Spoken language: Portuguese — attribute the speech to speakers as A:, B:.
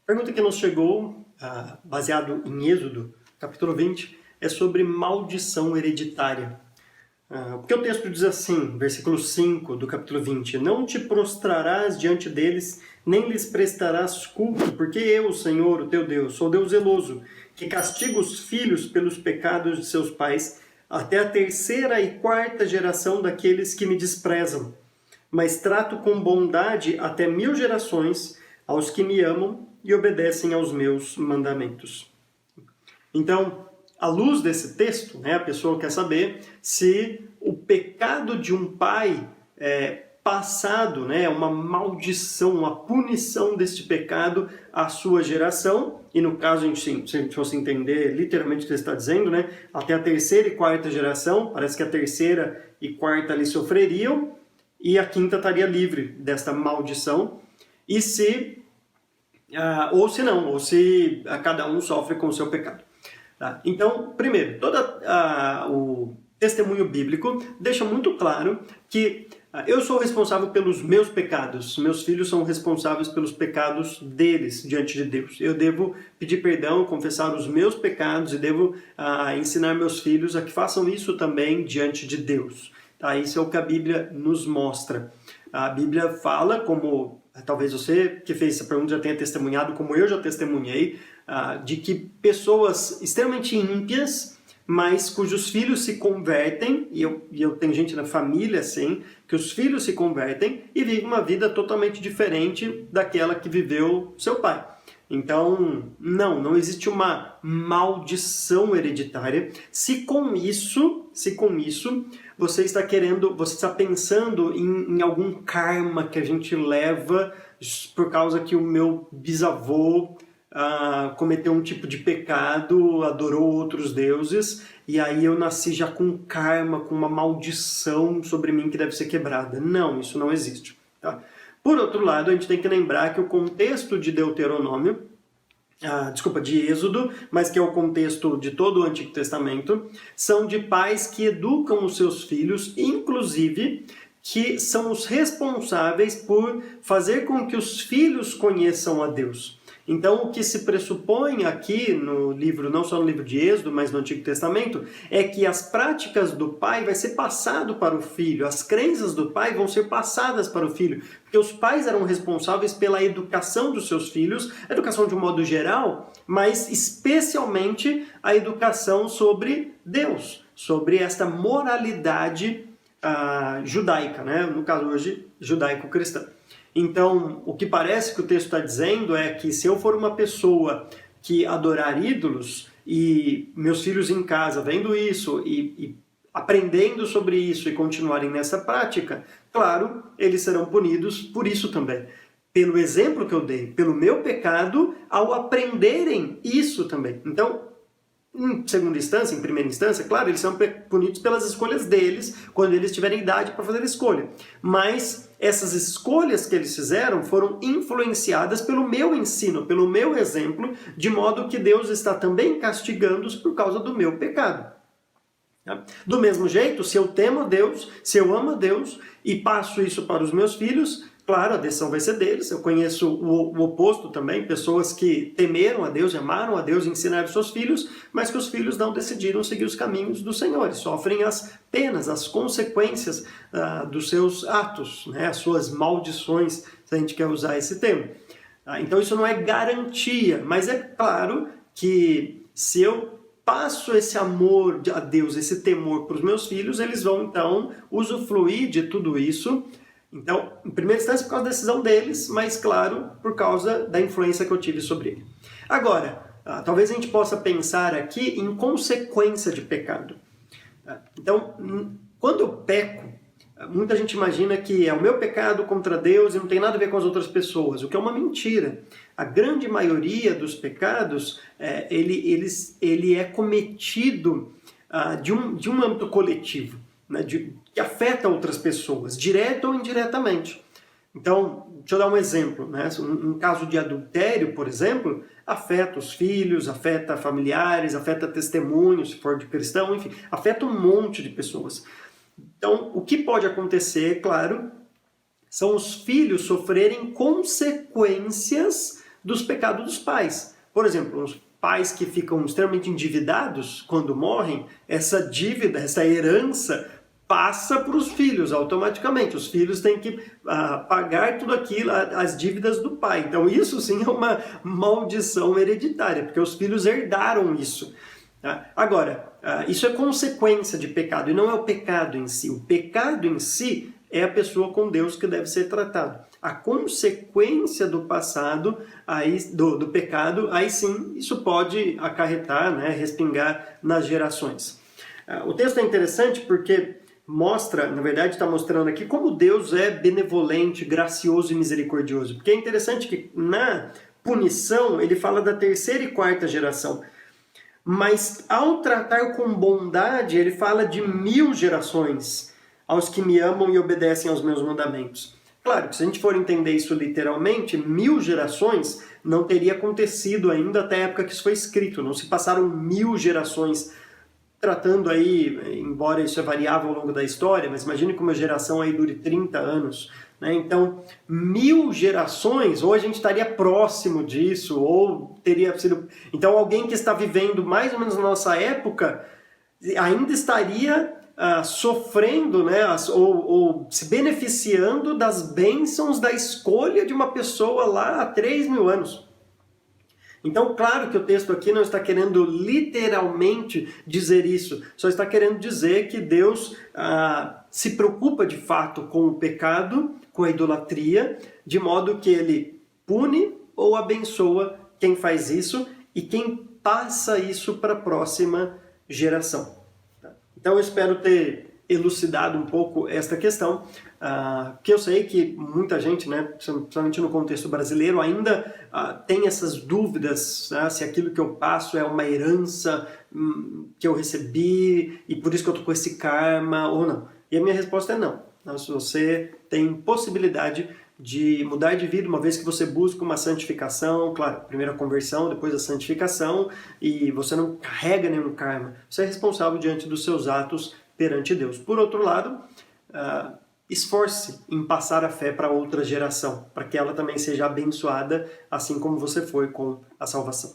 A: Pergunta que nos chegou, baseado em Êxodo, capítulo 20, é sobre maldição hereditária. Porque o texto diz assim, versículo 5 do capítulo 20, não te prostrarás diante deles, nem lhes prestarás culto, porque eu, Senhor, o teu Deus, sou Deus zeloso, que castiga os filhos pelos pecados de seus pais, até a terceira e quarta geração daqueles que me desprezam. Mas trato com bondade até 1000 gerações aos que me amam e obedecem aos meus mandamentos. Então, à luz desse texto, a pessoa quer saber se o pecado de um pai passado, uma maldição, uma punição deste pecado à sua geração, e no caso, se a gente fosse entender literalmente o que ele está dizendo, até a terceira e quarta geração, parece que a terceira e quarta ali sofreriam, e a quinta estaria livre desta maldição, e se cada um sofre com o seu pecado. Tá? Então, primeiro, todo o testemunho bíblico deixa muito claro que eu sou responsável pelos meus pecados, meus filhos são responsáveis pelos pecados deles diante de Deus. Eu devo pedir perdão, confessar os meus pecados e devo ensinar meus filhos a que façam isso também diante de Deus. Tá? Isso é o que a Bíblia nos mostra. A Bíblia fala, como talvez você que fez essa pergunta já tenha testemunhado, como eu já testemunhei, de que pessoas extremamente ímpias, mas cujos filhos se convertem, e eu tenho gente na família assim, que os filhos se convertem e vivem uma vida totalmente diferente daquela que viveu seu pai. Então, não existe uma maldição hereditária. Se com isso você está pensando em algum karma que a gente leva por causa que o meu bisavô cometeu um tipo de pecado, adorou outros deuses, e aí eu nasci já com karma, com uma maldição sobre mim que deve ser quebrada. Não, isso não existe. Tá? Por outro lado, a gente tem que lembrar que o contexto de Deuteronômio, de Êxodo, mas que é o contexto de todo o Antigo Testamento, são de pais que educam os seus filhos, inclusive que são os responsáveis por fazer com que os filhos conheçam a Deus. Então, o que se pressupõe aqui no livro, não só no livro de Êxodo, mas no Antigo Testamento, é que as práticas do pai vai ser passado para o filho, as crenças do pai vão ser passadas para o filho, porque os pais eram responsáveis pela educação dos seus filhos, a educação de um modo geral, mas especialmente a educação sobre Deus, sobre esta moralidade judaica, no caso hoje, judaico-cristã. Então, o que parece que o texto está dizendo é que se eu for uma pessoa que adorar ídolos e meus filhos em casa vendo isso e aprendendo sobre isso e continuarem nessa prática, claro, eles serão punidos por isso também. Pelo exemplo que eu dei, pelo meu pecado, ao aprenderem isso também. Então, em segunda instância, em primeira instância, claro, eles são punidos pelas escolhas deles, quando eles tiverem idade para fazer a escolha. Mas essas escolhas que eles fizeram foram influenciadas pelo meu ensino, pelo meu exemplo, de modo que Deus está também castigando-os por causa do meu pecado. Do mesmo jeito, se eu temo a Deus, se eu amo a Deus e passo isso para os meus filhos, claro, a decisão vai ser deles. Eu conheço o oposto também, pessoas que temeram a Deus, amaram a Deus e ensinaram seus filhos, mas que os filhos não decidiram seguir os caminhos do Senhor e sofrem as penas, as consequências dos seus atos, as suas maldições, se a gente quer usar esse termo. Então isso não é garantia, mas é claro que se eu passo esse amor a Deus, esse temor para os meus filhos, eles vão então usufruir de tudo isso. Então, em primeira instância, por causa da decisão deles, mas, claro, por causa da influência que eu tive sobre ele. Agora, talvez a gente possa pensar aqui em consequência de pecado. Então, quando eu peco, muita gente imagina que é o meu pecado contra Deus e não tem nada a ver com as outras pessoas, o que é uma mentira. A grande maioria dos pecados, ele é cometido de um âmbito coletivo, que afeta outras pessoas, direto ou indiretamente. Então, deixa eu dar um exemplo. Um caso de adultério, por exemplo, afeta os filhos, afeta familiares, afeta testemunhos, se for de cristão, enfim, afeta um monte de pessoas. Então, o que pode acontecer, claro, são os filhos sofrerem consequências dos pecados dos pais. Por exemplo, os pais que ficam extremamente endividados quando morrem, essa dívida, essa herança passa para os filhos automaticamente. Os filhos têm que pagar tudo aquilo, as dívidas do pai. Então isso sim é uma maldição hereditária, porque os filhos herdaram isso. Tá? Agora, isso é consequência de pecado e não é o pecado em si. O pecado em si é a pessoa com Deus que deve ser tratado. A consequência do passado, aí, do pecado, aí sim isso pode acarretar, né, respingar nas gerações. O texto é interessante porque mostra, na verdade está mostrando aqui como Deus é benevolente, gracioso e misericordioso. Porque é interessante que na punição ele fala da terceira e quarta geração. Mas ao tratar com bondade, ele fala de 1000 gerações aos que me amam e obedecem aos meus mandamentos. Claro que se a gente for entender isso literalmente, 1000 gerações não teria acontecido ainda até a época que isso foi escrito. Não se passaram 1000 gerações tratando aí, embora isso é variável ao longo da história, mas imagine que uma geração aí dure 30 anos. Né? Então, 1000 gerações, ou a gente estaria próximo disso, ou teria sido... Então, alguém que está vivendo mais ou menos na nossa época ainda estaria sofrendo, né, ou se beneficiando das bênçãos da escolha de uma pessoa lá há 3.000 anos. Então, claro que o texto aqui não está querendo literalmente dizer isso, só está querendo dizer que Deus se preocupa de fato com o pecado, com a idolatria, de modo que ele pune ou abençoa quem faz isso e quem passa isso para a próxima geração. Então eu espero ter elucidado um pouco esta questão, que eu sei que muita gente, né, principalmente no contexto brasileiro, ainda tem essas dúvidas, né, se aquilo que eu passo é uma herança que eu recebi e por isso que eu estou com esse karma ou não. E a minha resposta é não. Se você tem possibilidade de mudar de vida, uma vez que você busca uma santificação, claro, primeiro a conversão, depois a santificação, e você não carrega nenhum karma, você é responsável diante dos seus atos perante Deus. Por outro lado, esforce em passar a fé para outra geração, para que ela também seja abençoada, assim como você foi com a salvação.